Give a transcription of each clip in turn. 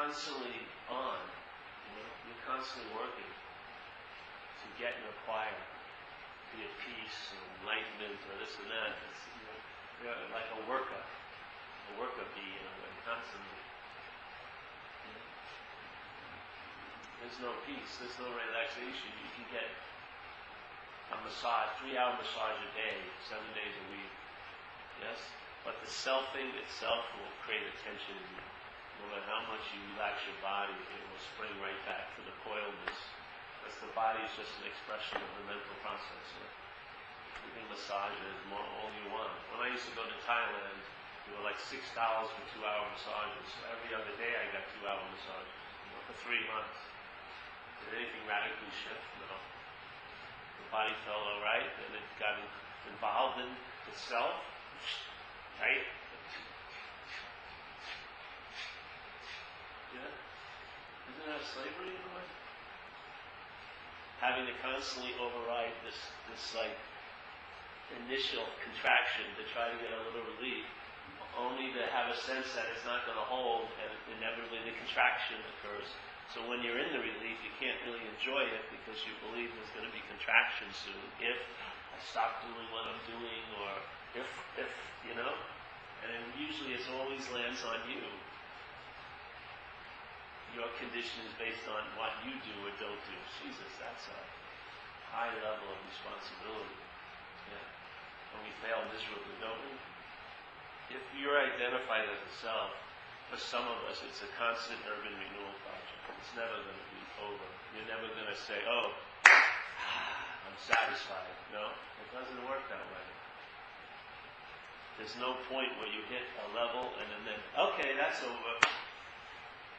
constantly on. You're constantly working to get and acquire, be it peace or enlightenment or this and that. You're like a worker bee, and constantly. There's no peace, there's no relaxation. You can get a massage, 3-hour massage a day, 7 days a week. Yes? But the self thing itself will create a tension in you. No matter how much you relax your body, it will spring right back to the coiledness. Because the body is just an expression of the mental process. You can massage it as all you want. When I used to go to Thailand, they were like $6 for 2-hour massages. So every other day I got 2-hour massages. For 3 months. Did anything radically shift? No. The body felt all right, and it got involved in itself. Right? Yeah? Isn't that slavery in a way? Having to constantly override this like initial contraction to try to get a little relief, only to have a sense that it's not going to hold, and inevitably the contraction occurs. So when you're in the relief, you can't really enjoy it because you believe there's going to be contraction soon. If I stop doing what I'm doing, or if and usually it always lands on you. Your condition is based on what you do or don't do. Jesus, that's a high level of responsibility. Yeah. And we fail miserably, don't we? If you're identified as a self, for some of us, it's a constant urban renewal project. It's never going to be over. You're never going to say, oh, I'm satisfied. No, it doesn't work that way. There's no point where you hit a level and then, okay, that's over.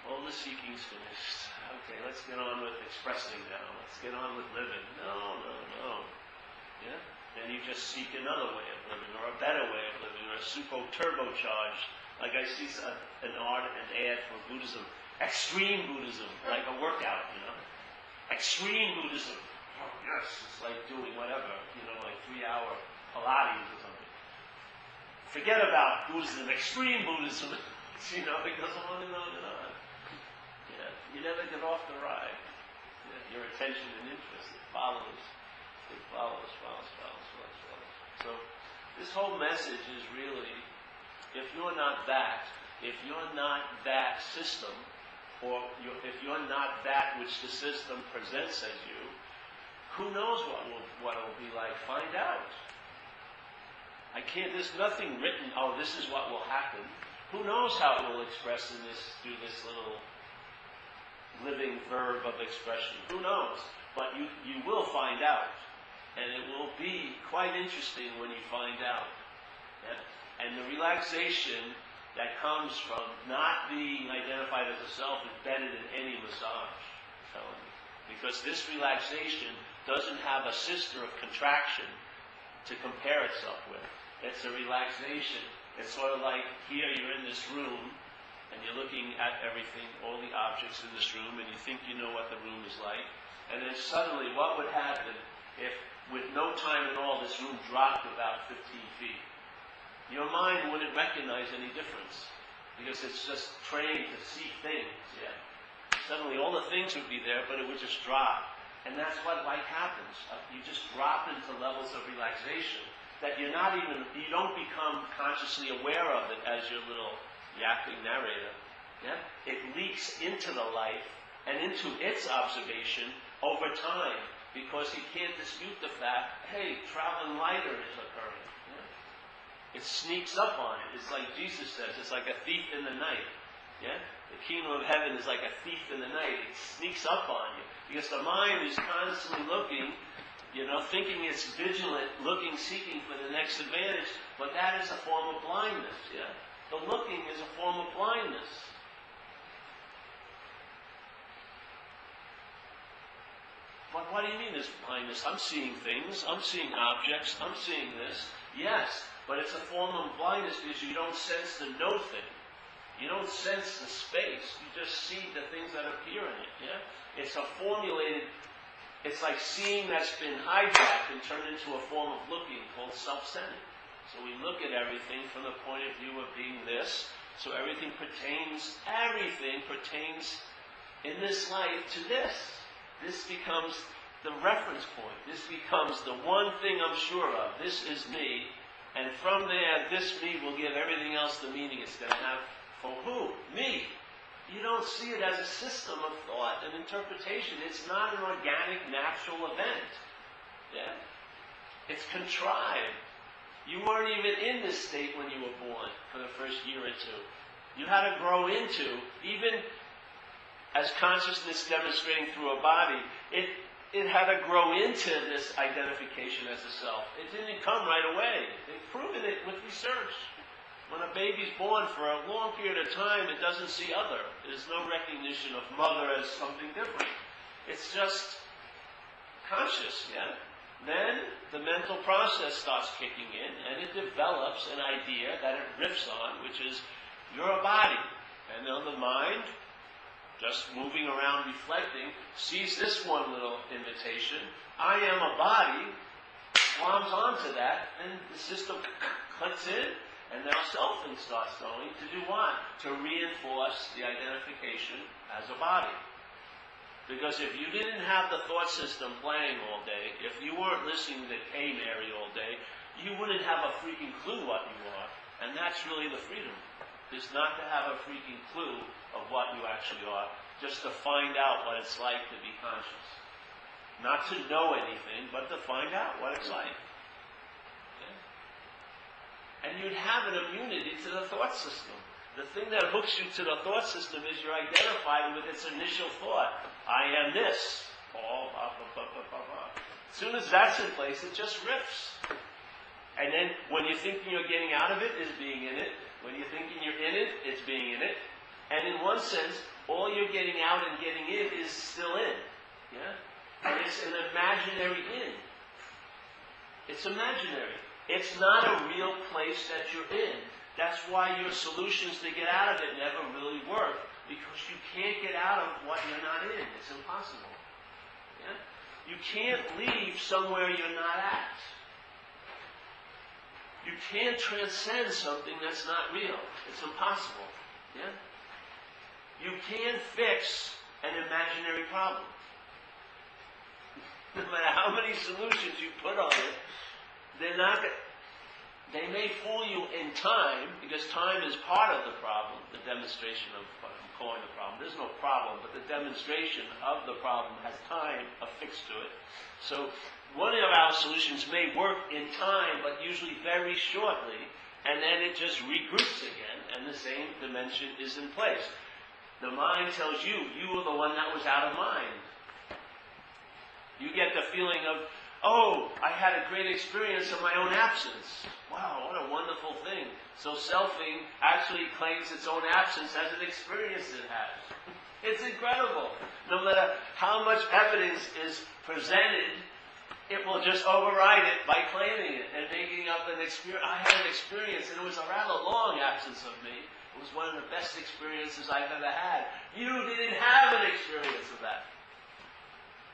All the seeking's finished. Okay, let's get on with expressing now. Let's get on with living. No. Yeah? Then you just seek another way of living, or a better way of living, or a turbocharged. Like I see an ad for Buddhism, extreme Buddhism, like a workout, Extreme Buddhism. Oh, yes, it's like doing whatever, like 3-hour Pilates or something. Forget about Buddhism, extreme Buddhism. It goes on and on and on. Yeah, you never get off the ride. Yeah, your attention and interest, it follows. So this whole message is really, if you're not that system, or if you're not that which the system presents as you, who knows what it will be like? Find out. There's nothing written, this is what will happen. Who knows how it will express through this little living verb of expression? Who knows? But you will find out. And it will be quite interesting when you find out. Yeah? And the relaxation that comes from not being identified as a self is better than any massage, I'm telling you. Because this relaxation doesn't have a sister of contraction to compare itself with. It's a relaxation. It's sort of like here you're in this room and you're looking at everything, all the objects in this room, and you think you know what the room is like. And then suddenly what would happen if with no time at all this room dropped about 15 feet? Your mind wouldn't recognize any difference because it's just trained to see things. Yeah. Suddenly all the things would be there, but it would just drop. And that's what happens. You just drop into levels of relaxation that you don't become consciously aware of it as your little yapping narrator. Yeah? It leaks into the life and into its observation over time because you can't dispute the fact, hey, traveling lighter is occurring. It sneaks up on it. It's like Jesus says, it's like a thief in the night. Yeah? The kingdom of heaven is like a thief in the night. It sneaks up on you. Because the mind is constantly looking, thinking it's vigilant, looking, seeking for the next advantage. But that is a form of blindness. Yeah? The looking is a form of blindness. But what do you mean there's blindness? I'm seeing things. I'm seeing objects. I'm seeing this. Yes. But it's a form of blindness because you don't sense the no thing. You don't sense the space. You just see the things that appear in it. Yeah? It's a formulated, it's like seeing that's been hijacked and turned into a form of looking called self-centered. So we look at everything from the point of view of being this, So everything pertains in this life to this. This becomes the reference point. This becomes the one thing I'm sure of. This is me. And from there, this me will give everything else the meaning it's going to have. For who? Me. You don't see it as a system of thought and interpretation. It's not an organic, natural event. Yeah? It's contrived. You weren't even in this state when you were born for the first year or two. You had to grow into, even as consciousness demonstrating through a body, it had to grow into this identification as a self. It didn't come right away. They've proven it with research. When a baby's born for a long period of time, it doesn't see other. There's no recognition of mother as something different. It's just conscious, yeah? Then the mental process starts kicking in, and it develops an idea that it riffs on, which is, you're a body. And then the mind, just moving around reflecting, sees this one little invitation. I am a body, gloms onto that, and the system clicks in, and now selfing starts going to do what? To reinforce the identification as a body. Because if you didn't have the thought system playing all day, if you weren't listening to K. Mary all day, you wouldn't have a freaking clue what you are. And that's really the freedom. Is not to have a freaking clue of what you actually are, just to find out what it's like to be conscious. Not to know anything, but to find out what it's like. Okay? And you'd have an immunity to the thought system. The thing that hooks you to the thought system is you're identified with its initial thought. I am this. Oh, blah, blah, blah, blah, blah, blah. As soon as that's in place, it just riffs. And then when you're thinking you're getting out of it, is being in it. When you're thinking you're in it, it's being in it. And in one sense, all you're getting out and getting in is still in. Yeah? And it's an imaginary in. It's imaginary. It's not a real place that you're in. That's why your solutions to get out of it never really work. Because you can't get out of what you're not in. It's impossible. Yeah? You can't leave somewhere you're not at. You can't transcend something that's not real. It's impossible. Yeah? You can't fix an imaginary problem. No matter how many solutions you put on it, they may fool you in time, because time is part of the problem, the demonstration of what I'm calling the problem. There's no problem, but the demonstration of the problem has time affixed to it. So one of our solutions may work in time, but usually very shortly, and then it just regroups again, and the same dimension is in place. The mind tells you, you were the one that was out of mind. You get the feeling of, oh, I had a great experience in my own absence. Wow, what a wonderful thing. So selfing actually claims its own absence as an experience it has. It's incredible. No matter how much evidence is presented, it will just override it by claiming it and making up an experience. I had an experience, and it was a rather long absence of me. It was one of the best experiences I've ever had. You didn't have an experience of that.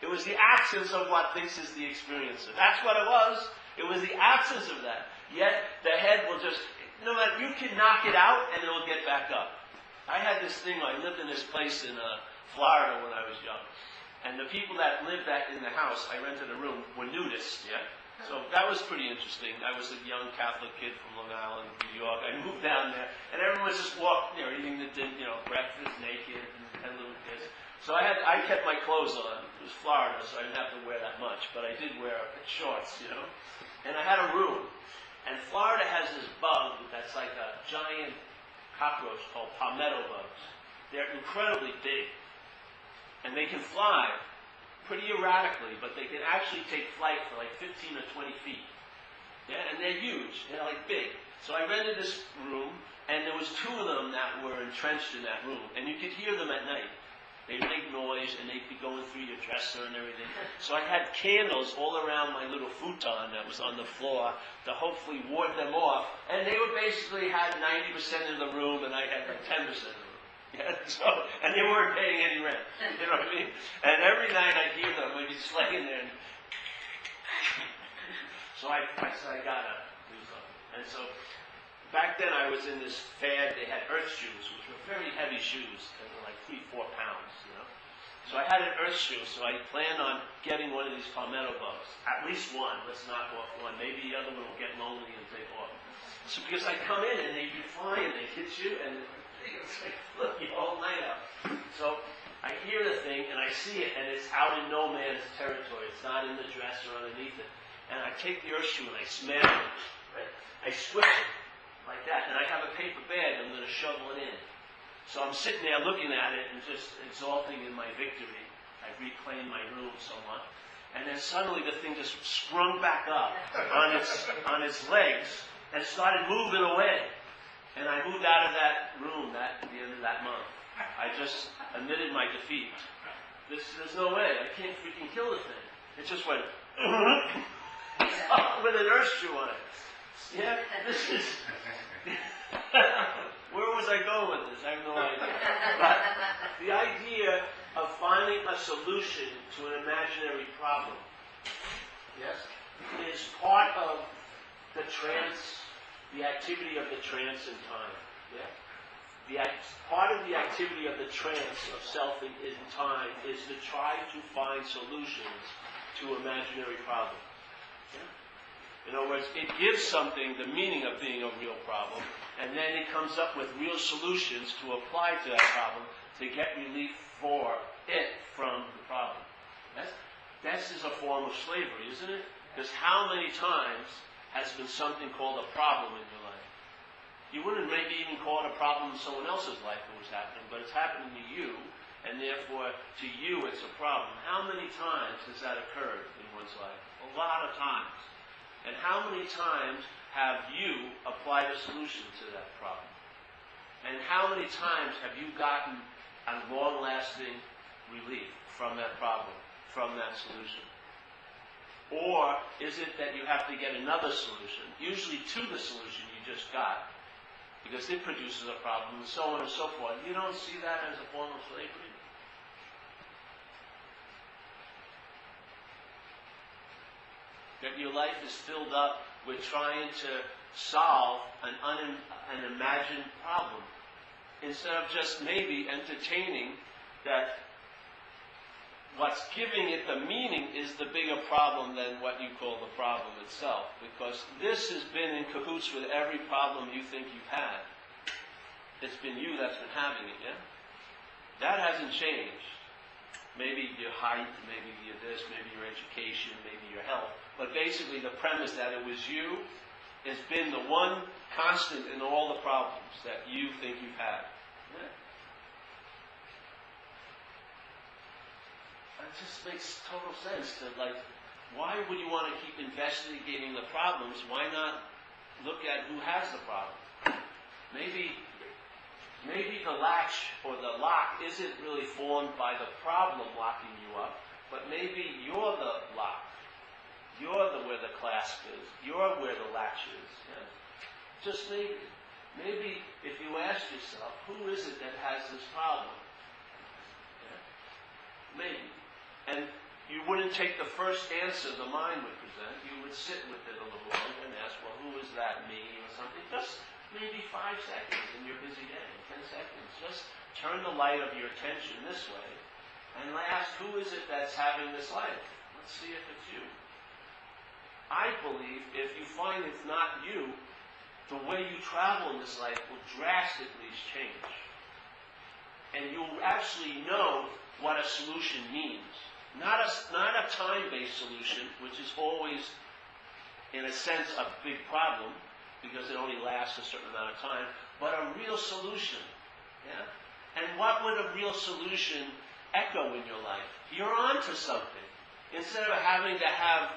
It was the absence of what thinks is the experience. That's what it was. It was the absence of that. Yet the head will just, no matter, you can knock it out and it will get back up. I had this thing, I lived in this place in Florida when I was young. And the people that lived in the house, I rented a room, were nudists, yeah? So that was pretty interesting. I was a young Catholic kid from Long Island, New York. I moved down there, and everyone was just walking, eating the breakfast naked and had little kids. So I kept my clothes on. It was Florida, so I didn't have to wear that much, but I did wear shorts, And I had a room. And Florida has this bug that's like a giant cockroach called palmetto bugs. They're incredibly big. And they can fly pretty erratically, but they can actually take flight for like 15 or 20 feet. Yeah, and they're huge. They're like big. So I rented this room, and there was 2 of them that were entrenched in that room. And you could hear them at night. They'd make noise, and they'd be going through your dresser and everything. So I had candles all around my little futon that was on the floor to hopefully ward them off. And they would basically had 90% of the room, and I had like 10% of the room. Yeah, and they weren't paying any rent. You know what I mean? And every night I'd hear them. We'd be just laying there. So I said, I gotta do something. And so back then I was in this fad. They had earth shoes, which were very heavy shoes. They were like 3-4 pounds, you know. So I had an earth shoe, so I planned on getting one of these palmetto bugs. At least one. Let's knock off one. Maybe the other one will get lonely and take off. So because I come in and they'd be flying, they hit you, and it's like, look, you all night out. So I hear the thing, and I see it, and it's out in no man's territory. It's not in the dress or underneath it. And I take the earth shoe and I smash it. Right? I switch it like that, and I have a paper bag. I'm going to shovel it in. So I'm sitting there looking at it and just exulting in my victory. I've reclaimed my room somewhat. And then suddenly the thing just sprung back up on its legs and started moving away. And I moved out of that room at the end of that month. I just admitted my defeat. There's no way. I can't freaking kill the thing. It just went with an earth shoe on it. Yeah, this is... Where was I going with this? I have no idea. But the idea of finding a solution to an imaginary problem, yes, is part of the activity of the trance in time. Yeah? Part of the activity of the trance of self in time is to try to find solutions to imaginary problems. Yeah? In other words, it gives something the meaning of being a real problem, and then it comes up with real solutions to apply to that problem to get relief for it from the problem. That's a form of slavery, isn't it? Because how many times has been something called a problem in your life? You wouldn't maybe even call it a problem in someone else's life that was happening, but it's happening to you, and therefore to you it's a problem. How many times has that occurred in one's life? A lot of times. And how many times have you applied a solution to that problem? And how many times have you gotten a long-lasting relief from that problem, from that solution? Or is it that you have to get another solution, usually to the solution you just got, because it produces a problem, and so on and so forth? You don't see that as a form of slavery? That your life is filled up with trying to solve an imagined problem, instead of just maybe entertaining that what's giving it the meaning is the bigger problem than what you call the problem itself. Because this has been in cahoots with every problem you think you've had. It's been you that's been having it, yeah? That hasn't changed. Maybe your height, maybe your this, maybe your education, maybe your health. But basically the premise that it was you has been the one constant in all the problems that you think you've had. Yeah? It just makes total sense to, like, why would you want to keep investigating the problems? Why not look at who has the problem? Maybe the latch or the lock isn't really formed by the problem locking you up, but maybe you're the lock. You're where the clasp is. You're where the latch is. Yeah? Just maybe. Maybe if you ask yourself, who is it that has this problem? Yeah? Maybe. And you wouldn't take the first answer the mind would present. You would sit with it a little longer and ask, well, who is that, me, or something? Just maybe 5 seconds in your busy day, 10 seconds. Just turn the light of your attention this way and ask, who is it that's having this life? Let's see if it's you. I believe if you find it's not you, the way you travel in this life will drastically change. And you'll actually know what a solution means. Not a time-based solution, which is always, in a sense, a big problem, because it only lasts a certain amount of time, but a real solution. Yeah? And what would a real solution echo in your life? You're onto something. Instead of having to have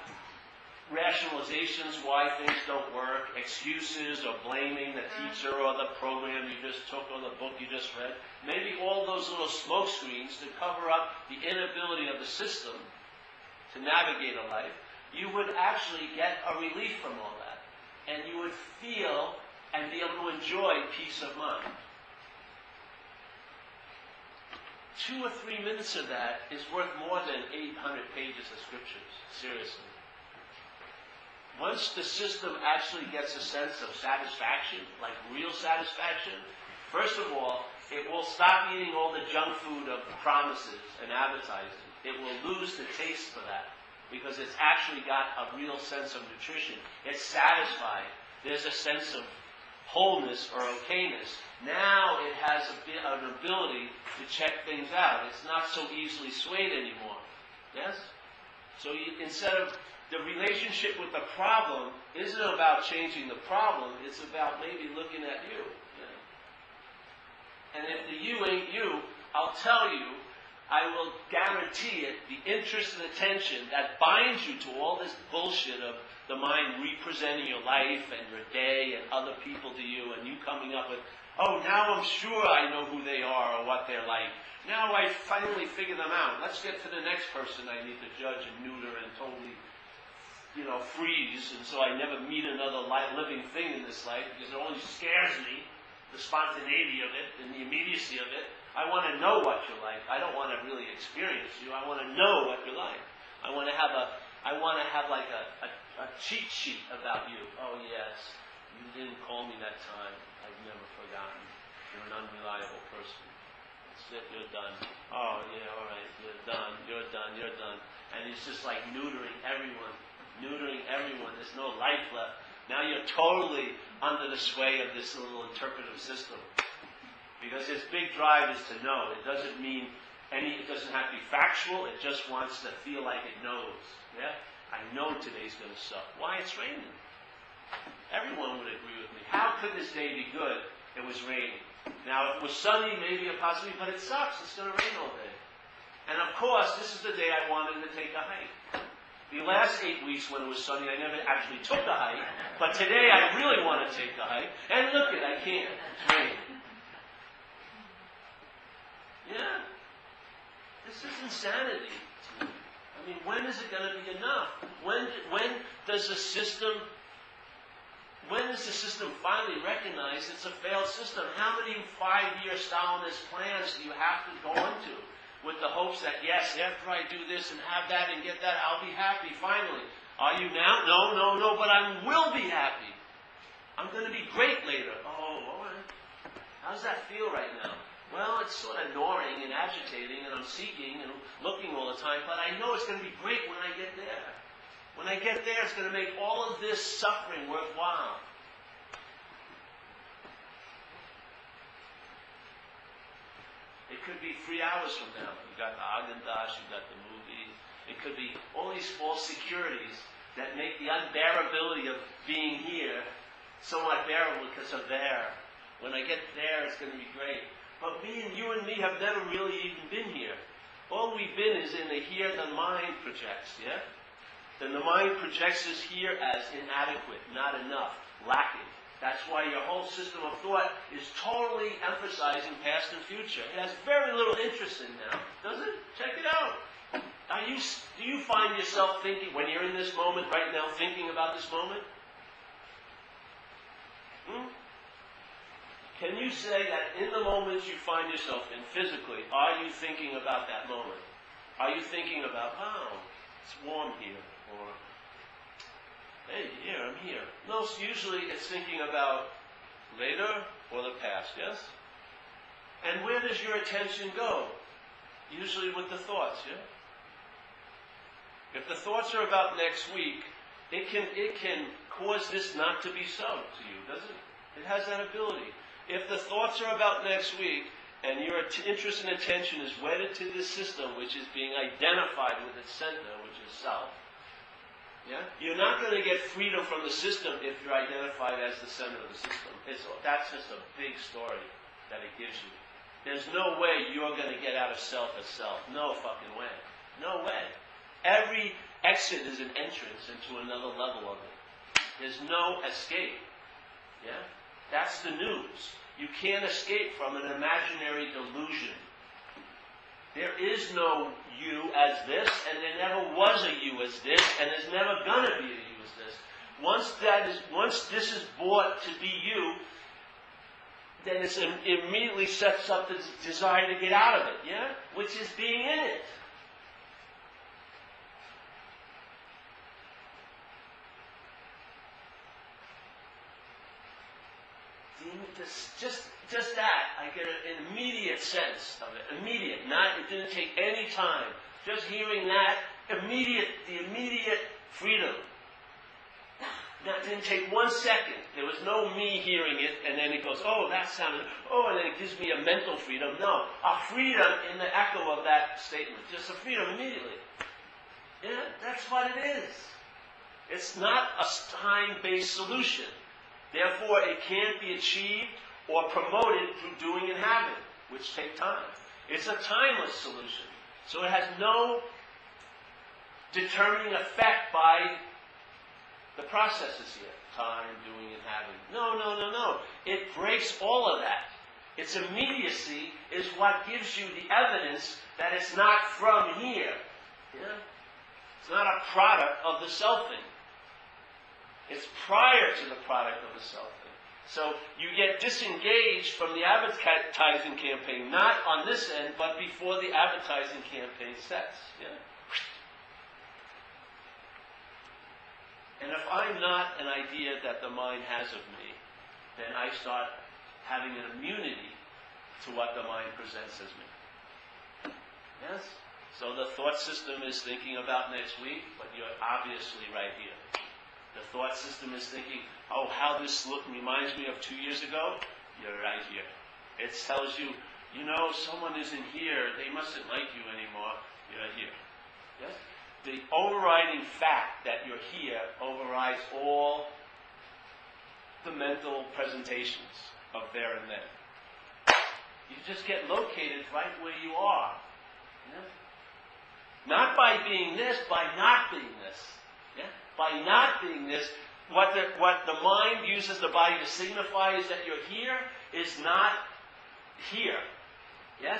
rationalizations why things don't work, excuses or blaming the teacher or the program you just took or the book you just read, maybe all those little smoke screens to cover up the inability of the system to navigate a life, you would actually get a relief from all that. And you would feel and be able to enjoy peace of mind. 2 or 3 minutes of that is worth more than 800 pages of scriptures. Seriously. once the system actually gets a sense of satisfaction, like real satisfaction, first of all, it will stop eating all the junk food of promises and advertising. It will lose the taste for that because it's actually got a real sense of nutrition. It's satisfied. There's a sense of wholeness or okayness. Now it has an ability to check things out. It's not so easily swayed anymore. Yes? So instead of the relationship with the problem isn't about changing the problem, it's about maybe looking at you. And if the you ain't you, I'll tell you, I will guarantee it, the interest and attention that binds you to all this bullshit of the mind representing your life and your day and other people to you, and you coming up with, oh, now I'm sure I know who they are or what they're like. Now I finally figure them out. Let's get to the next person I need to judge and neuter and totally, freeze, and so I never meet another living thing in this life because it only scares me, the spontaneity of it and the immediacy of it. I want to know what you're like. I don't want to really experience you. I want to know what you're like. I want to have like a cheat sheet about you. Oh yes, you didn't call me that time. I've never forgotten. You're an unreliable person. That's it. You're done. Oh yeah, all right. You're done. You're done. You're done. And it's just like neutering everyone. Neutering everyone. There's no life left. Now you're totally under the sway of this little interpretive system. Because its big drive is to know. It doesn't mean it doesn't have to be factual. It just wants to feel like it knows. Yeah? I know today's going to suck. Why? It's raining. Everyone would agree with me. How could this day be good? It was raining. Now, if it was sunny, maybe a possibility, but it sucks. It's going to rain all day. And of course, this is the day I wanted to take a hike. The last 8 weeks when it was sunny, I never actually took a hike. But today, I really want to take a hike. And look it, I can't. It's raining. Yeah. This is insanity. I mean, when is it going to be enough? When does the system finally recognize it's a failed system? How many 5-year Stalinist plans do you have to go into with the hopes that, yes, after I do this and have that and get that, I'll be happy finally? Are you now? No, but I will be happy. I'm going to be great later. Oh, all right. How does that feel right now? Well, it's sort of gnawing and agitating, and I'm seeking and looking all the time, but I know it's going to be great when I get there. When I get there, it's going to make all of this suffering worthwhile. It could be 3 hours from now. You've got the Haagen-Dazs, you've got the movie. It could be all these false securities that make the unbearability of being here somewhat bearable because of there. When I get there, it's going to be great. But you and me have never really even been here. All we've been is in the here the mind projects, yeah? Then the mind projects us here as inadequate, not enough, lacking. That's why your whole system of thought is totally emphasizing past and future. It has very little interest in now, does it? Check it out. Do you find yourself thinking, when you're in this moment right now, thinking about this moment? Can you say that in the moments you find yourself in physically, are you thinking about that moment? Are you thinking about, it's warm here, or, hey, here, I'm here. No, usually it's thinking about later or the past, yes? And where does your attention go? Usually with the thoughts, yeah? If the thoughts are about next week, it can cause this not to be so to you, doesn't it? It has that ability. If the thoughts are about next week, and your interest and attention is wedded to this system, which is being identified with its center, which is self, yeah? You're not going to get freedom from the system if you're identified as the center of the system. That's just a big story that it gives you. There's no way you're going to get out of self as self. No fucking way. No way. Every exit is an entrance into another level of it. There's no escape. Yeah? That's the news. You can't escape from an imaginary delusion. There is no you as this, and there never was a you as this, and there's never gonna be a you as this. Once this is brought to be you, then it immediately sets up the desire to get out of it, yeah? Which is being in it. just that, I get an immediate sense of it. Immediate, it didn't take any time. Just hearing that, the immediate freedom. That didn't take 1 second. There was no me hearing it, and then it goes, oh, that sounded, and then it gives me a mental freedom. No, a freedom in the echo of that statement. Just a freedom immediately. Yeah, that's what it is. It's not a time-based solution. Therefore, it can't be achieved or promoted through doing and having, which take time. It's a timeless solution. So it has no determining effect by the processes here. Time, doing and having. No. It breaks all of that. Its immediacy is what gives you the evidence that it's not from here. Yeah? It's not a product of the selfing. It's prior to the product of the selfing. So you get disengaged from the advertising campaign, not on this end, but before the advertising campaign sets. Yeah? And if I'm not an idea that the mind has of me, then I start having an immunity to what the mind presents as me. Yes? So the thought system is thinking about next week, but you're obviously right here. The thought system is thinking, oh, how this reminds me of 2 years ago. You're right here. It tells you, someone isn't here. They mustn't like you anymore. You're here. Yes? The overriding fact that you're here overrides all the mental presentations of there and then. You just get located right where you are. Yeah? Not by being this, by not being this. Yeah? By not being this, what the mind uses the body to signify is that you're here is not here. Yes?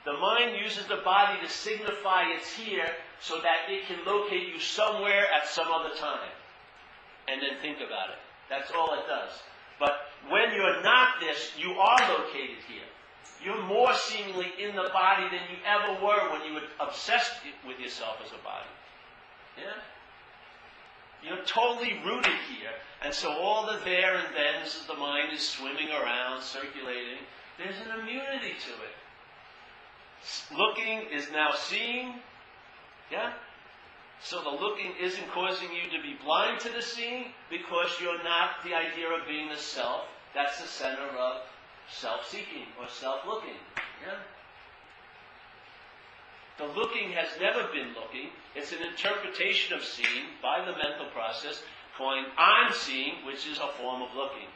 The mind uses the body to signify it's here so that it can locate you somewhere at some other time. And then think about it. That's all it does. But when you're not this, you are located here. You're more seemingly in the body than you ever were when you were obsessed with yourself as a body. Yeah? You're totally rooted here. And so all the there and thens as the mind is swimming around, circulating, there's an immunity to it. Looking is now seeing. Yeah? So the looking isn't causing you to be blind to the seeing because you're not the idea of being the self. That's the center of self-seeking or self-looking. Yeah? The looking has never been looking. It's an interpretation of seeing by the mental process calling I'm seeing, which is a form of looking,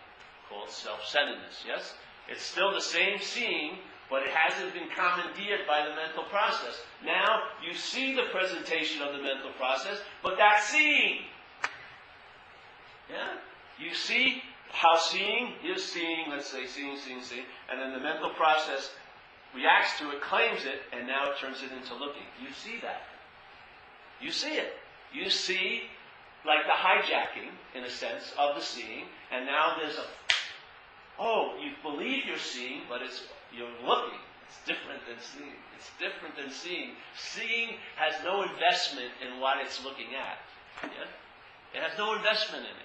called self-centeredness. Yes? It's still the same seeing, but it hasn't been commandeered by the mental process. Now, you see the presentation of the mental process, but that's seeing. Yeah? You see how seeing is seeing, let's say seeing, and then the mental process reacts to it, claims it, and now it turns it into looking. You see that. You see it. You see, like the hijacking, in a sense, of the seeing, and now there's you believe you're seeing, but you're looking. It's different than seeing. It's different than seeing. Seeing has no investment in what it's looking at. Yeah? It has no investment in it.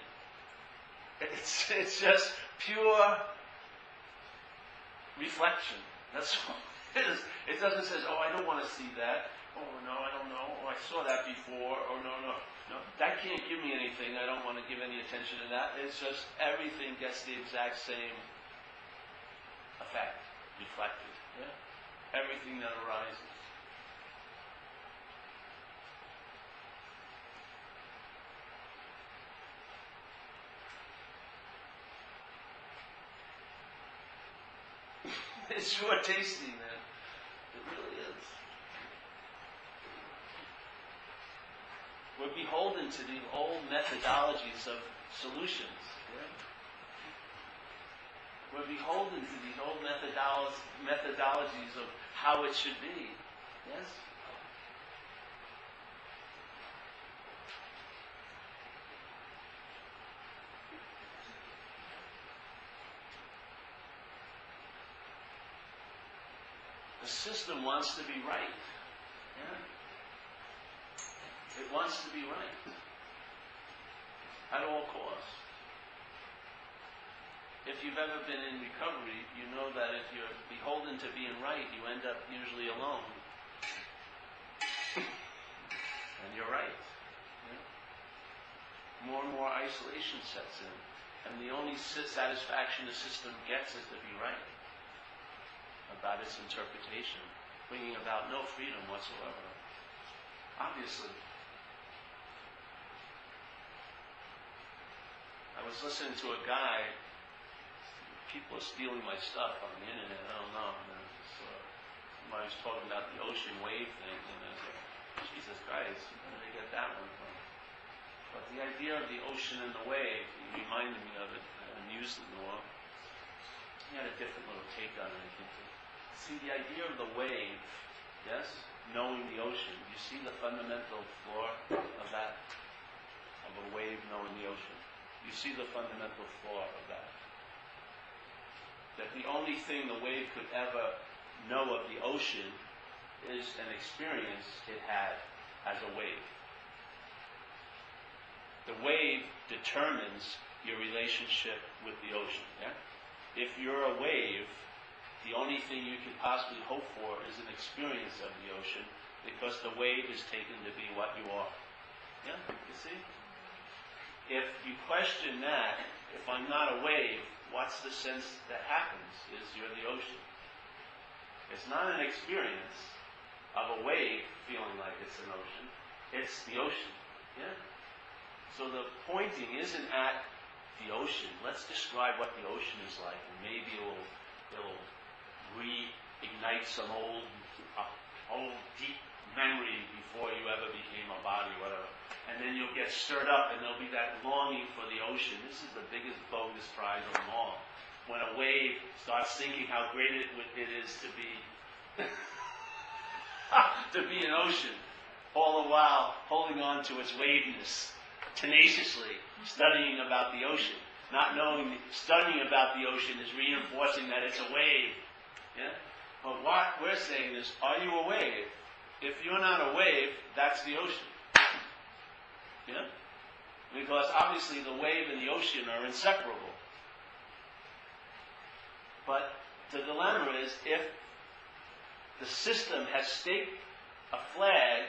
It's just pure reflection. That's all it is. It doesn't say, I don't want to see that. Oh, no, I don't know. Oh, I saw that before. Oh, no. That can't give me anything. I don't want to give any attention to that. It's just everything gets the exact same effect, reflected. Yeah? Everything that arises. It's sure tasty, man. It really is. We're beholden to the old methodologies of solutions. Yeah? We're beholden to these old methodologies of how it should be. Yes? The system wants to be right. Yeah? It wants to be right. At all costs. if you've ever been in recovery, you know that if you're beholden to being right, you end up usually alone. And you're right. Yeah? More and more isolation sets in. And the only satisfaction the system gets is to be right about its interpretation, bringing about no freedom whatsoever. Obviously. I was listening to a guy. People are stealing my stuff on the internet. I don't know. Somebody was talking about the ocean wave thing, and I was like, Jesus Christ, where did they get that one from? But the idea of the ocean and the wave, he reminded me of it. I haven't used it in a while. He had a different little take on it, I think. See, the idea of the wave, yes, knowing the ocean. You see the fundamental flaw of that, of a wave knowing the ocean. You see the fundamental flaw of that. That the only thing the wave could ever know of the ocean is an experience it had as a wave. The wave determines your relationship with the ocean. Yeah? If you're a wave, the only thing you can possibly hope for is an experience of the ocean, because the wave is taken to be what you are. Yeah? You see? If you question that, if I'm not a wave, what's the sense that happens is you're the ocean. It's not an experience of a wave feeling like it's an ocean. It's the ocean. Yeah? So the pointing isn't at the ocean. Let's describe what the ocean is like, and maybe it'll reignite some old deep memory before you ever became a body, whatever. And then you'll get stirred up, and there'll be that longing for the ocean. This is the biggest bogus prize of them all. When a wave starts thinking how great it is to be to be an ocean, all the while holding on to its waveness, tenaciously studying about the ocean, not knowing studying about the ocean is reinforcing that it's a wave. Yeah? But what we're saying is, are you a wave? If you're not a wave, that's the ocean. Yeah? Because obviously the wave and the ocean are inseparable. But the dilemma is, if the system has staked a flag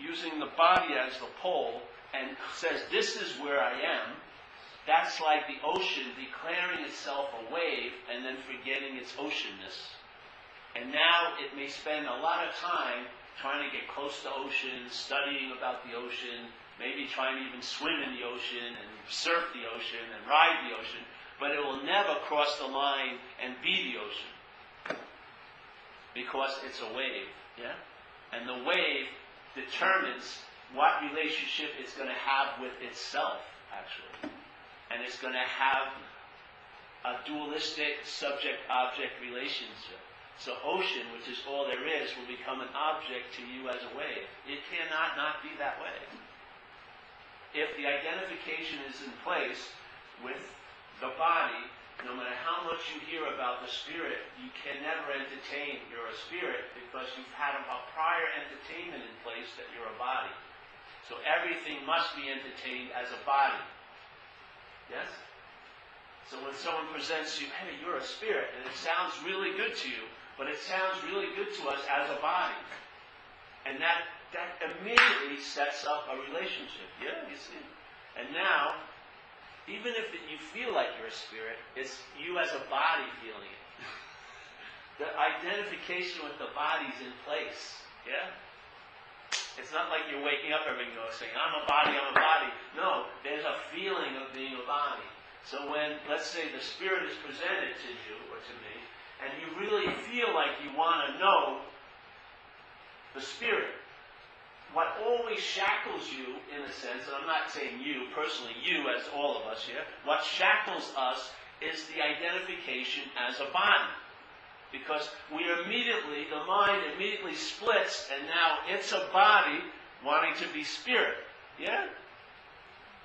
using the body as the pole and says, this is where I am, that's like the ocean declaring itself a wave and then forgetting its oceanness. And now it may spend a lot of time trying to get close to ocean, studying about the ocean, maybe trying to even swim in the ocean and surf the ocean and ride the ocean, but it will never cross the line and be the ocean. Because it's a wave. Yeah? And the wave determines what relationship it's going to have with itself, actually. And it's going to have a dualistic subject-object relationship. So ocean, which is all there is, will become an object to you as a wave. It cannot not be that way. If the identification is in place with the body, no matter how much you hear about the spirit, you can never entertain you're a spirit, because you've had a prior entertainment in place that you're a body. So everything must be entertained as a body. Yes? So when someone presents you, hey, you're a spirit, and it sounds really good to you, but it sounds really good to us as a body. And that immediately sets up a relationship. Yeah, you see? And now, even if you feel like you're a spirit, it's you as a body feeling it. The identification with the body's in place. Yeah? It's not like you're waking up every day saying, I'm a body, I'm a body. No, there's a feeling of being a body. So when, let's say, the spirit is presented to you or to me, and you really feel like you want to know the spirit, what always shackles you, in a sense, and I'm not saying you, personally, you as all of us here, what shackles us is the identification as a body. Because the mind immediately splits, and now it's a body wanting to be spirit. Yeah?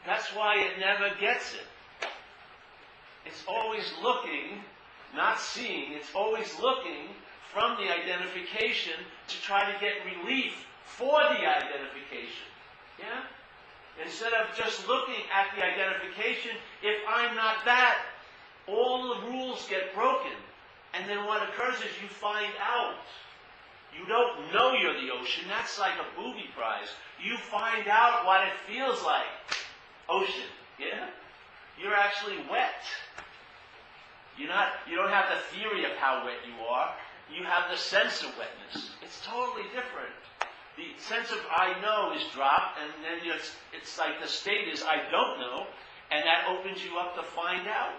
That's why it never gets it. It's always looking, not seeing, it's always looking from the identification to try to get relief for the identification. Yeah? Instead of just looking at the identification, if I'm not that, all the rules get broken. And then what occurs is you find out. You don't know you're the ocean. That's like a booby prize. You find out what it feels like. Ocean. Yeah? You're actually wet. You don't have the theory of how wet you are. You have the sense of wetness. It's totally different. The sense of I know is dropped, and then it's like the state is I don't know, and that opens you up to find out.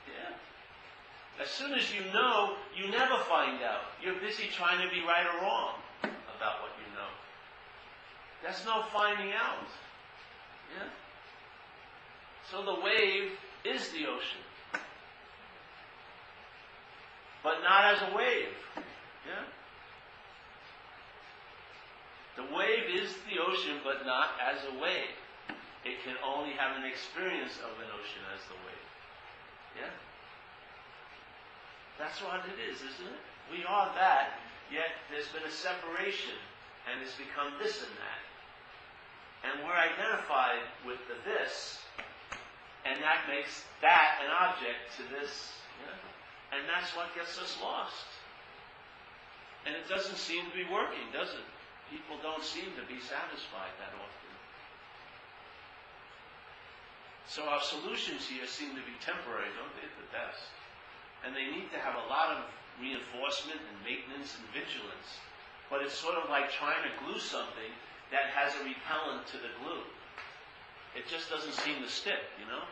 Yeah. As soon as you know, you never find out. You're busy trying to be right or wrong about what you know. There's no finding out. Yeah. So the wave is the ocean. But not as a wave. Yeah? The wave is the ocean, but not as a wave. It can only have an experience of an ocean as the wave. Yeah? That's what it is, isn't it? We are that, yet there's been a separation, and it's become this and that. And we're identified with the this, and that makes that an object to this. Yeah? And that's what gets us lost. And it doesn't seem to be working, does it? People don't seem to be satisfied that often. So our solutions here seem to be temporary, don't they, at the best? And they need to have a lot of reinforcement and maintenance and vigilance. But it's sort of like trying to glue something that has a repellent to the glue. It just doesn't seem to stick, you know?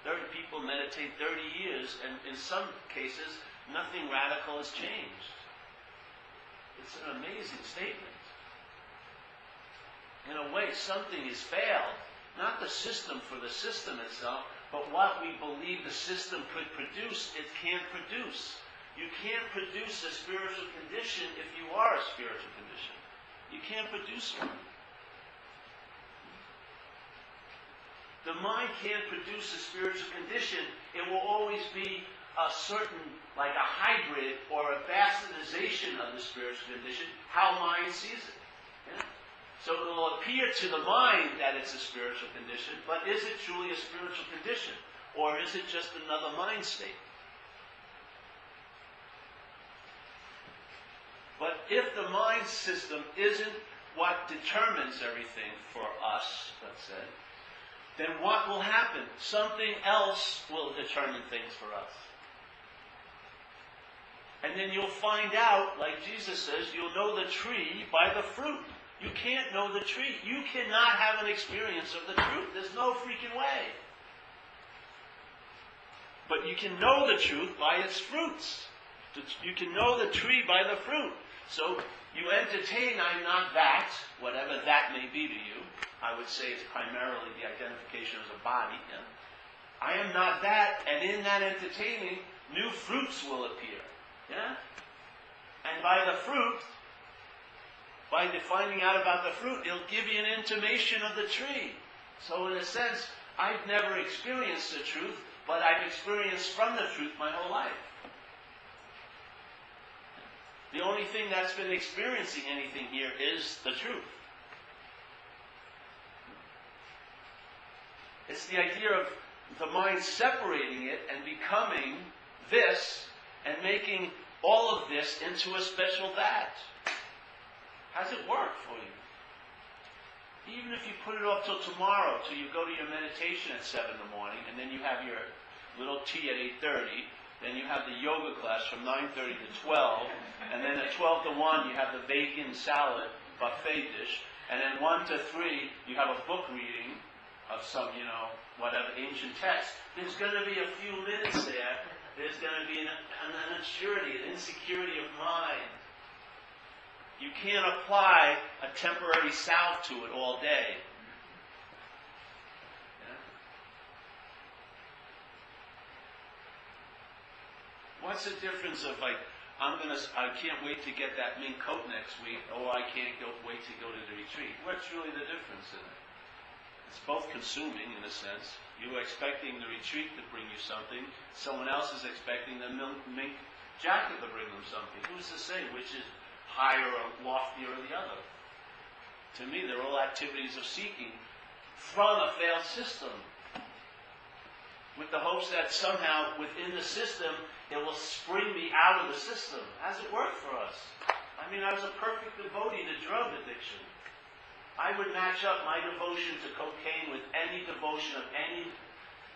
30 people meditate 30 years, and in some cases, nothing radical has changed. It's an amazing statement. In a way, something has failed. Not the system for the system itself, but what we believe the system could produce, it can't produce. You can't produce a spiritual condition if you are a spiritual condition. You can't produce one. The mind can't produce a spiritual condition. It will always be a certain, like a hybrid or a bastardization of the spiritual condition, how mind sees it. Yeah? So it will appear to the mind that it's a spiritual condition, but is it truly a spiritual condition? Or is it just another mind state? But if the mind system isn't what determines everything for us, let's say, then what will happen? Something else will determine things for us. And then you'll find out, like Jesus says, you'll know the tree by the fruit. You can't know the tree. You cannot have an experience of the truth. There's no freaking way. But you can know the truth by its fruits. You can know the tree by the fruit. So you entertain, I'm not that, whatever that may be to you. I would say it's primarily the identification as a body. Yeah? I am not that, and in that entertaining, new fruits will appear. Yeah? And by the fruit, by finding out about the fruit, it'll give you an intimation of the tree. So in a sense, I've never experienced the truth, but I've experienced from the truth my whole life. The only thing that's been experiencing anything here is the truth. It's the idea of the mind separating it and becoming this and making all of this into a special that. How's it work for you? Even if you put it off till tomorrow, till you go to your meditation at 7 in the morning, and then you have your little tea at 8:30, then you have the yoga class from 9:30 to 12, and then at 12 to 1 you have the bacon salad buffet dish, and then 1 to 3 you have a book reading of some, whatever ancient text. There's going to be a few minutes there. There's going to be an unsurety, an insecurity of mind. You can't apply a temporary salve to it all day. Yeah? What's the difference of I can't wait to get that mink coat next week, or I can't wait to go to the retreat? What's really the difference in it? It's both consuming in a sense. You're expecting the retreat to bring you something. Someone else is expecting the mink jacket to bring them something. Who's to say which is higher or loftier or the other? To me, they're all activities of seeking from a failed system, with the hopes that somehow within the system it will spring me out of the system. How's it work for us? I mean, I was a perfect devotee to drug addiction. I would match up my devotion to cocaine with any devotion of any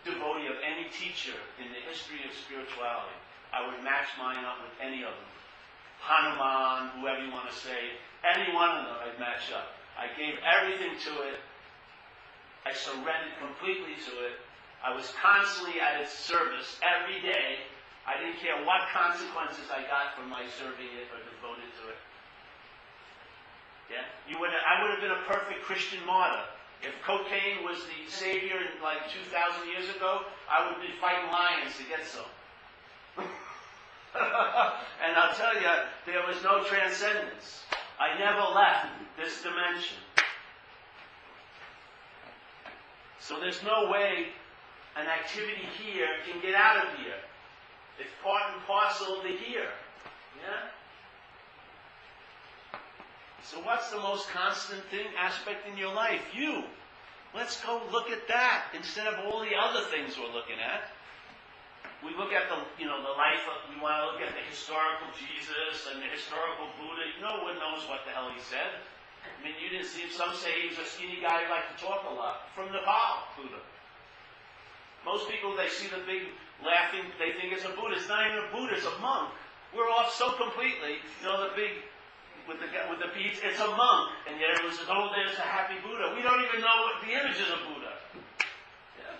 devotee of any teacher in the history of spirituality. I would match mine up with any of them. Hanuman, whoever you want to say, any one of them I'd match up. I gave everything to it. I surrendered completely to it. I was constantly at its service every day. I didn't care what consequences I got from my serving it or devoted to it. Yeah? I would have been a perfect Christian martyr. If cocaine was the savior like 2,000 years ago, I would be fighting lions to get some. And I'll tell you, there was no transcendence. I never left this dimension. So there's no way an activity here can get out of here. It's part and parcel of the here. Yeah? So what's the most constant aspect in your life? You. Let's go look at that instead of all the other things we're looking at. We look at the life of, we want to look at the historical Jesus and the historical Buddha. No one knows what the hell he said. I mean, you didn't see him. Some say he was a skinny guy who liked to talk a lot. From Nepal, Buddha. Most people, they see the big laughing, they think it's a Buddha. It's not even a Buddha, it's a monk. We're off so completely. The big, with the beads, it's a monk. And yet it was, there's a happy Buddha. We don't even know what the image is of Buddha. Yeah.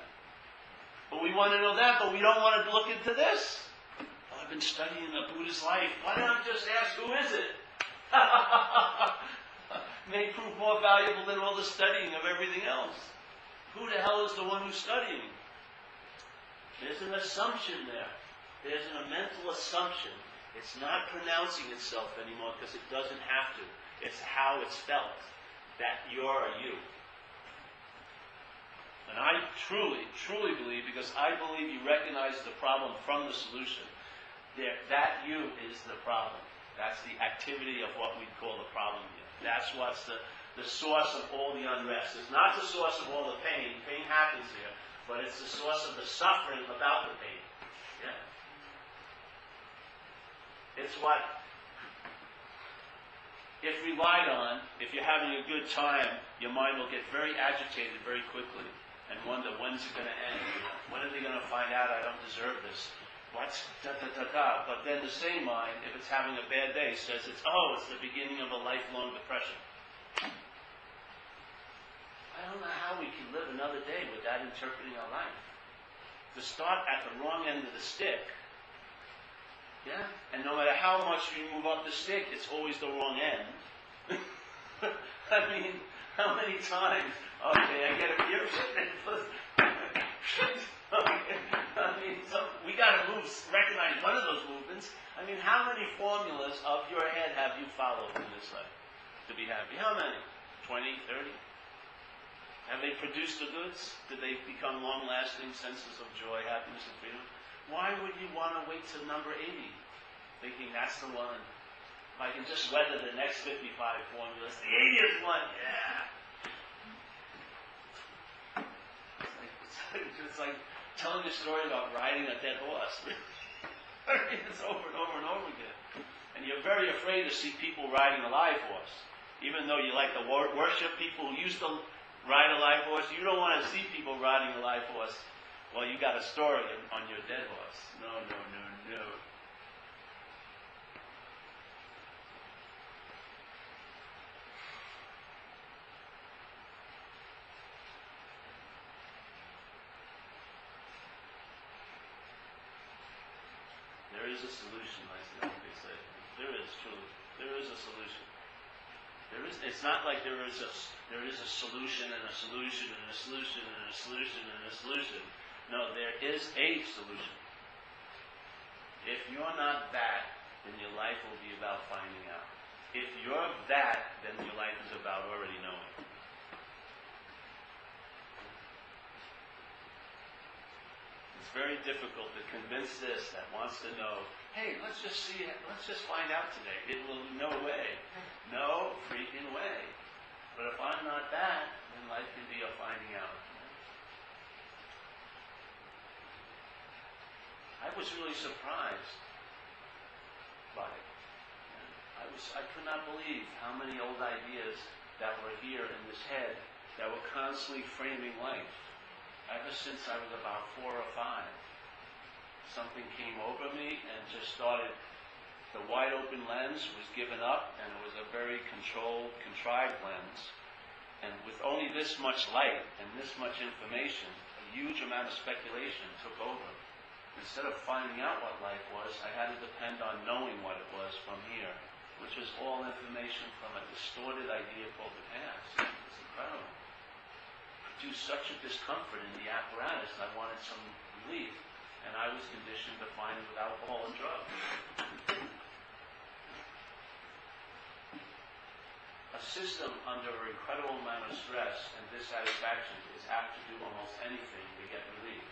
But we want to know that, but we don't want to look into this. Well, I've been studying the Buddha's life. Why don't I just ask, who is it? May prove more valuable than all the studying of everything else. Who the hell is the one who's studying? There's an assumption there. There's a mental assumption. It's not pronouncing itself anymore because it doesn't have to. It's how it's felt. That you're a you. And I truly, truly believe, because I believe you recognize the problem from the solution, that you is the problem. That's the activity of what we call the problem here. That's what's the source of all the unrest. It's not the source of all the pain. Pain happens here. But it's the source of the suffering about the pain. Yeah. It's what, if relied on, if you're having a good time, your mind will get very agitated very quickly and wonder, when's it going to end? When are they going to find out I don't deserve this? What's da-da-da-da? But then the same mind, if it's having a bad day, says it's the beginning of a lifelong depression. I don't know how we can live another day without interpreting our life. To start at the wrong end of the stick. Yeah? And no matter how much you move up the stick, it's always the wrong end. I mean, how many times? Okay, I get a fear. I mean, we got to recognize one of those movements. I mean, how many formulas of your head have you followed in this life to be happy? How many? 20, 30? Have they produced the goods? Did they become long-lasting senses of joy, happiness, and freedom? Why would you want to wait till number 80, thinking that's the one? If I can just weather the next 55 formulas, the 80th one, yeah. It's like telling a story about riding a dead horse. It's over and over and over again. And you're very afraid to see people riding a live horse. Even though you like to worship people who used to ride a live horse, you don't want to see people riding a live horse while you got a story on your dead horse. No. There is a solution, I say. There is, truly. There is a solution. It's not like there is a solution and a solution and a solution and a solution and a solution. No, there is a solution. If you're not that, then your life will be about finding out. If you're that, then your life is about already knowing. It's very difficult to convince this that wants to know, hey, let's just find out today. It will no way. No freaking way. But if I'm not that, And life can be a finding out. I was really surprised by it. I could not believe how many old ideas that were here in this head that were constantly framing life. Ever since I was about 4 or 5, something came over me and just started. The wide open lens was given up, and it was a very controlled, contrived lens. And with only this much light and this much information, a huge amount of speculation took over. Instead of finding out what life was, I had to depend on knowing what it was from here, which was all information from a distorted idea called the past. It's incredible. It produced such a discomfort in the apparatus, I wanted some relief, and I was conditioned to find it with alcohol and drugs. A system under an incredible amount of stress and dissatisfaction is apt to do almost anything to get relief,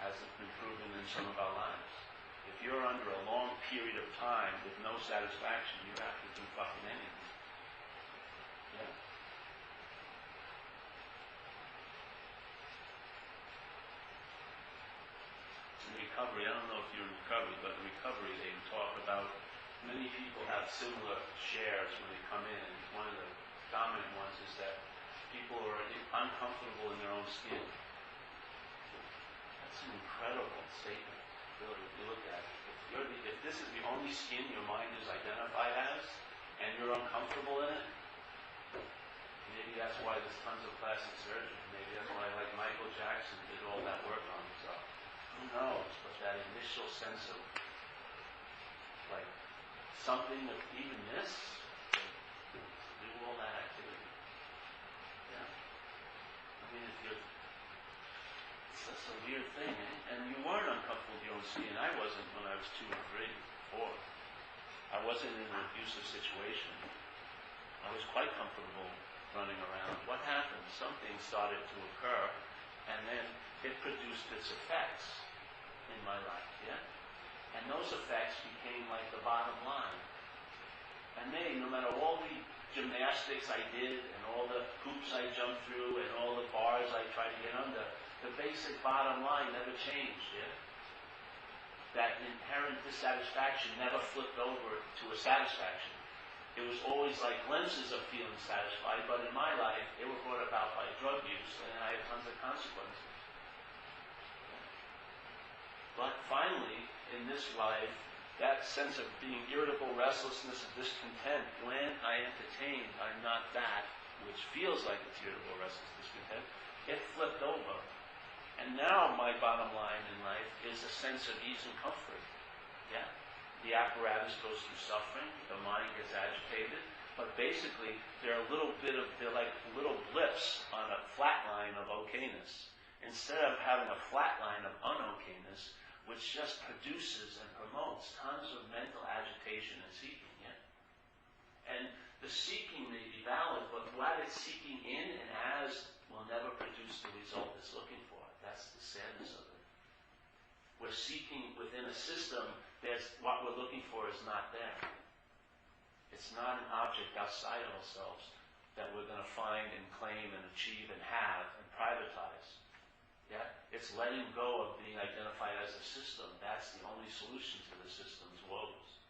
as has been proven in some of our lives. If you're under a long period of time with no satisfaction, you have to do fucking anything. Yeah. In recovery, I don't know if you're in recovery, but in recovery they talk about many people have similar shares when they come in. And one of the dominant ones is that people are uncomfortable in their own skin. That's an incredible statement, really, if you look at it. If this is the only skin your mind is identified as, and you're uncomfortable in it, maybe that's why there's tons of plastic surgery. Maybe that's why, like Michael Jackson did all that work on himself. Who knows? But that initial sense of, like, something of even this, do all that activity. Yeah. I mean, it's just a weird thing, eh? And you weren't uncomfortable with your own skin. I wasn't when I was 2 or 3 or 4. I wasn't in an abusive situation. I was quite comfortable running around. What happened? Something started to occur, and then it produced its effects in my life, yeah? And those effects became like the bottom line. And no matter all the gymnastics I did, and all the hoops I jumped through, and all the bars I tried to get under, the basic bottom line never changed, yeah? That inherent dissatisfaction never flipped over to a satisfaction. It was always like glimpses of feeling satisfied, but in my life, they were brought about by drug use, and I had tons of consequences. But finally, in this life, that sense of being irritable, restlessness, and discontent, when I entertain, I'm not that, which feels like it's irritable, restless, discontent, it flipped over. And now my bottom line in life is a sense of ease and comfort. Yeah? The apparatus goes through suffering, the mind gets agitated, but basically they're like little blips on a flat line of okayness. Instead of having a flat line of unokayness, which just produces and promotes tons of mental agitation and seeking. Yeah? And the seeking may be valid, but what it's seeking in and as will never produce the result it's looking for. That's the sadness of it. We're seeking within a system that's what we're looking for is not there. It's not an object outside of ourselves that we're going to find and claim and achieve and have and privatize. Yeah? It's letting go of being identified as a system. That's the only solution to the system's woes.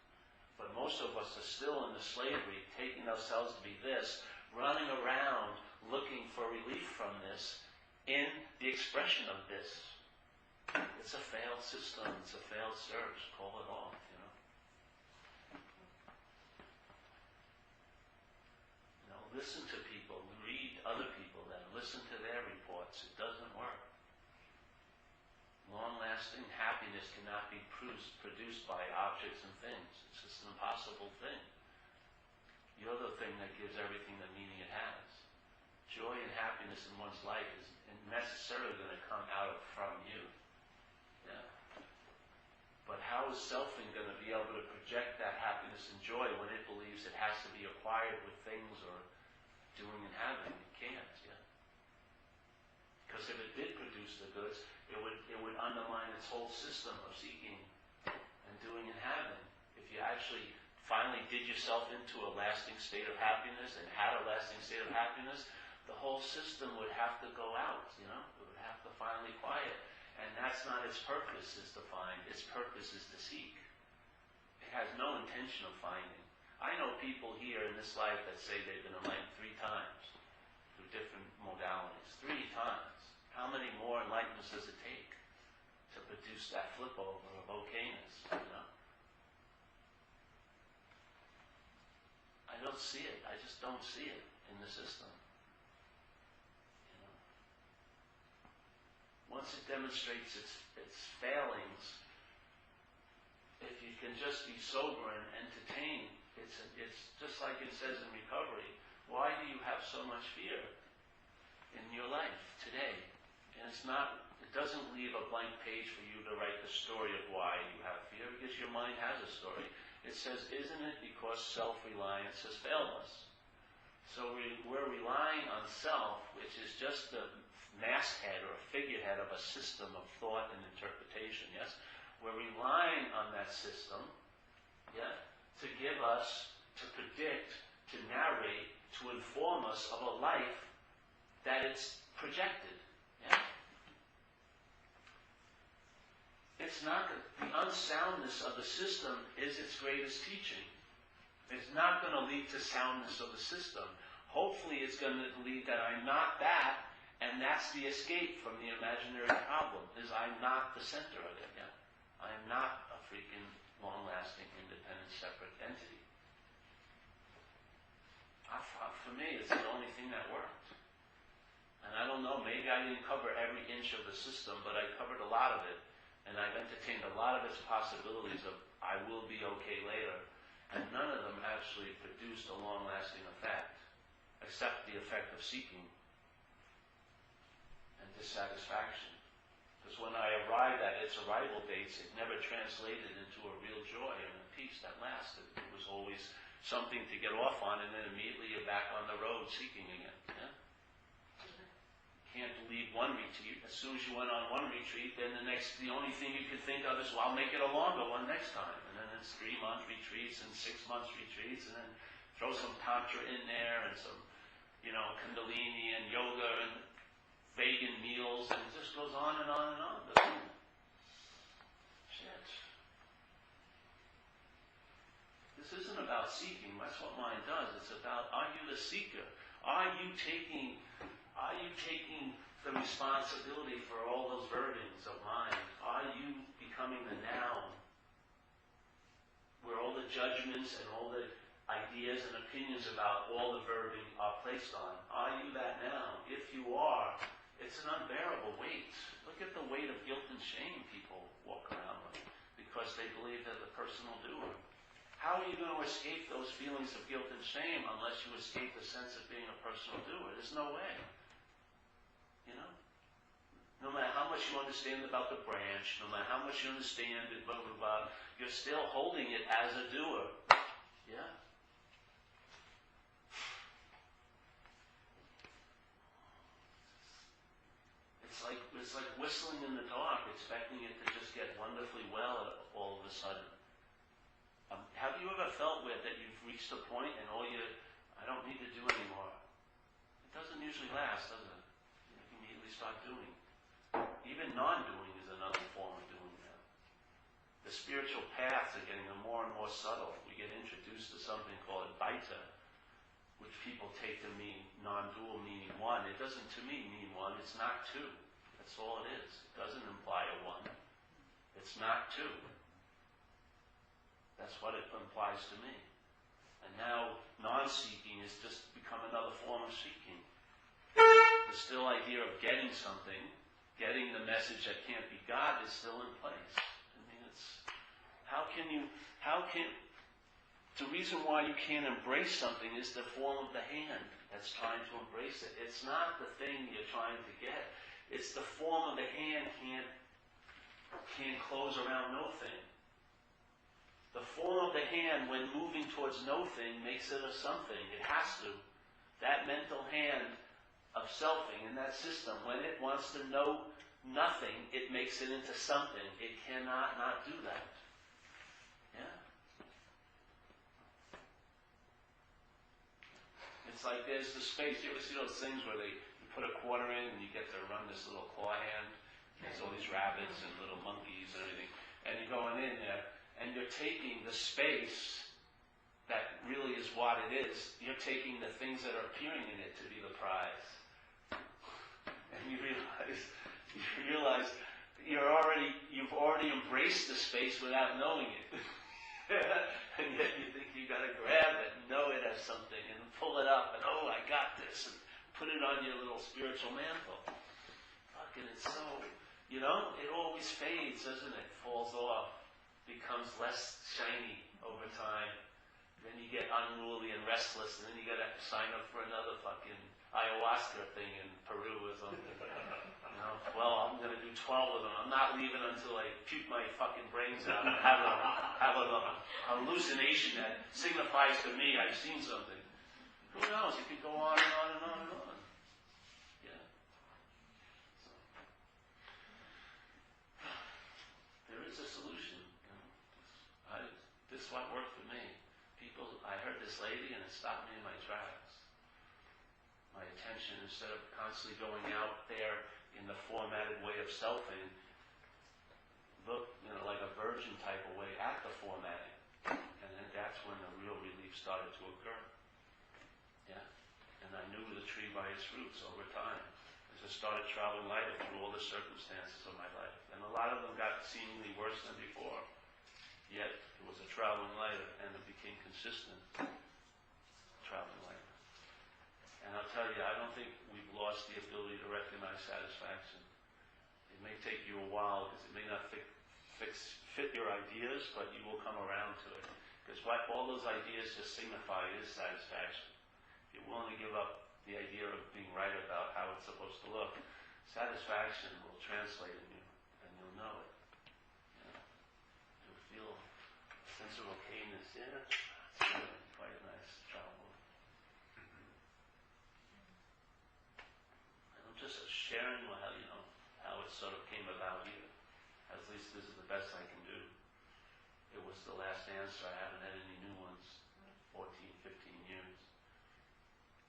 But most of us are still in the slavery, taking ourselves to be this, running around looking for relief from this in the expression of this. It's a failed system. It's a failed search. Call it off, you know. Listen to people. Read other people then. Listen to their reports. It doesn't work. Long-lasting happiness cannot be produced by objects and things. It's just an impossible thing. You're the thing that gives everything the meaning it has. Joy and happiness in one's life isn't necessarily going to come out from you. Yeah. But how is selfing going to be able to project that happiness and joy when it believes it has to be acquired with things or doing and having? It can't, yeah. Because if it did produce the goods, it would undermine its whole system of seeking and doing and having. If you actually finally did yourself into a lasting state of happiness and had a lasting state of happiness, the whole system would have to go out, It would have to finally quiet. And that's not its purpose, is to find. Its purpose is to seek. It has no intention of finding. I know people here in this life that say they've been enlightened 3 times through different modalities. 3 times. How many more enlightenments does it take to produce that flip over of okayness, I don't see it. I just don't see it in the system. Once it demonstrates its failings, if you can just be sober and entertain, it's just like it says in recovery. Why do you have so much fear in your life today? And it doesn't leave a blank page for you to write the story of why you have fear, because your mind has a story. It says, isn't it because self-reliance has failed us? So we're relying on self, which is just the masthead or a figurehead of a system of thought and interpretation, yes? We're relying on that system, to give us, to predict, to narrate, to inform us of a life that it's projected. Yeah? It's not the unsoundness of the system is its greatest teaching. It's not going to lead to soundness of the system. Hopefully it's going to lead that I'm not that, and that's the escape from the imaginary problem, is I'm not the center of it. Yeah? I am not a freaking long-lasting, independent, separate entity. For me, it's the only thing that worked. And I don't know, maybe I didn't cover every inch of the system, but I covered a lot of it. And I've entertained a lot of its possibilities of I will be okay later. And none of them actually produced a long-lasting effect, except the effect of seeking and dissatisfaction. Because when I arrived at its arrival dates, it never translated into a real joy and a peace that lasted. It was always something to get off on, and then immediately you're back on the road seeking again. Yeah? Can't leave one retreat. As soon as you went on one retreat, then the only thing you could think of is, well, I'll make it a longer one next time. And then it's 3-month retreats and 6-month retreats, and then throw some tantra in there and some, kundalini and yoga and vegan meals, and it just goes on and on and on. Shit. This isn't about seeking. That's what mind does. It's about, are you the seeker? Are you taking the responsibility for all those verbings of mind? Are you becoming the noun where all the judgments and all the ideas and opinions about all the verbing are placed on? Are you that noun? If you are, it's an unbearable weight. Look at the weight of guilt and shame people walk around with because they believe they're the personal doer. How are you going to escape those feelings of guilt and shame unless you escape the sense of being a personal doer? There's no way. No matter how much you understand about the branch, no matter how much you understand it, blah, blah, blah, you're still holding it as a doer. Yeah? It's like whistling in the dark, expecting it to just get wonderfully well all of a sudden. Have you ever felt that you've reached a point and I don't need to do anymore? It doesn't usually last, does it? You immediately start doing. Even non-doing is another form of doing now. The spiritual paths are getting more and more subtle. We get introduced to something called Advaita, which people take to mean non-dual, meaning one. It doesn't, to me, mean one. It's not two. That's all it is. It doesn't imply a one. It's not two. That's what it implies to me. And now non-seeking has just become another form of seeking. The still idea of getting something, getting the message that can't be God is still in place. I mean, the reason why you can't embrace something is the form of the hand that's trying to embrace it. It's not the thing you're trying to get. It's the form of the hand can't close around no thing. The form of the hand, when moving towards no thing, makes it a something. It has to. That mental hand of selfing in that system, when it wants to know nothing, it makes it into something. It cannot not do that. Yeah? It's like there's the space. You ever see those things where you put a quarter in and you get to run this little claw hand? There's all these rabbits and little monkeys and everything. And you're going in there and you're taking the space that really is what it is. You're taking the things that are appearing in it to be the prize. And you realize you've already embraced the space without knowing it. And yet you think you got to grab it and know it as something and pull it up and, oh, I got this, and put it on your little spiritual mantle. Fucking, it's so, it always fades, doesn't it? Falls off, becomes less shiny over time. Then you get unruly and restless, and then you got to sign up for another fucking ayahuasca thing in Peru or something. Well, I'm going to do 12 of them. I'm not leaving until I puke my fucking brains out and have a hallucination that signifies to me I've seen something. Who knows? It could go on and on and on and on. Yeah. So, there is a solution. This is what worked for me. I heard this lady and it stopped me in my tracks. My attention, instead of constantly going out there in the formatted way of selfing, look, like a virgin type of way at the formatting. And then that's when the real relief started to occur. Yeah? And I knew the tree by its roots over time. As I started traveling lighter through all the circumstances of my life. And a lot of them got seemingly worse than before. Yet, it was a traveling lighter, and it became consistent traveling lighter. And I'll tell you, I don't think we've lost the ability to recognize satisfaction. It may take you a while, because it may not fit your ideas, but you will come around to it. Because what all those ideas just signify is satisfaction. If you're willing to give up the idea of being right about how it's supposed to look, satisfaction will translate in you, and you'll know it. You'll feel a sense of okayness. Yeah, it's really quite a nice travel. And I'm just sharing how it sort of came about here. At least this is the best I can do. It was the last answer. I haven't had any new ones in 14, 15 years.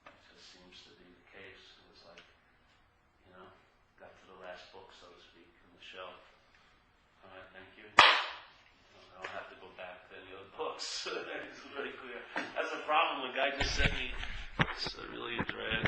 It just seems to be the case. It was like, got to the last book, so to speak, on the shelf. All right, thank you. I don't have to go back to any other books. It's very clear. That's the problem. The guy just sent me. It's really a drag.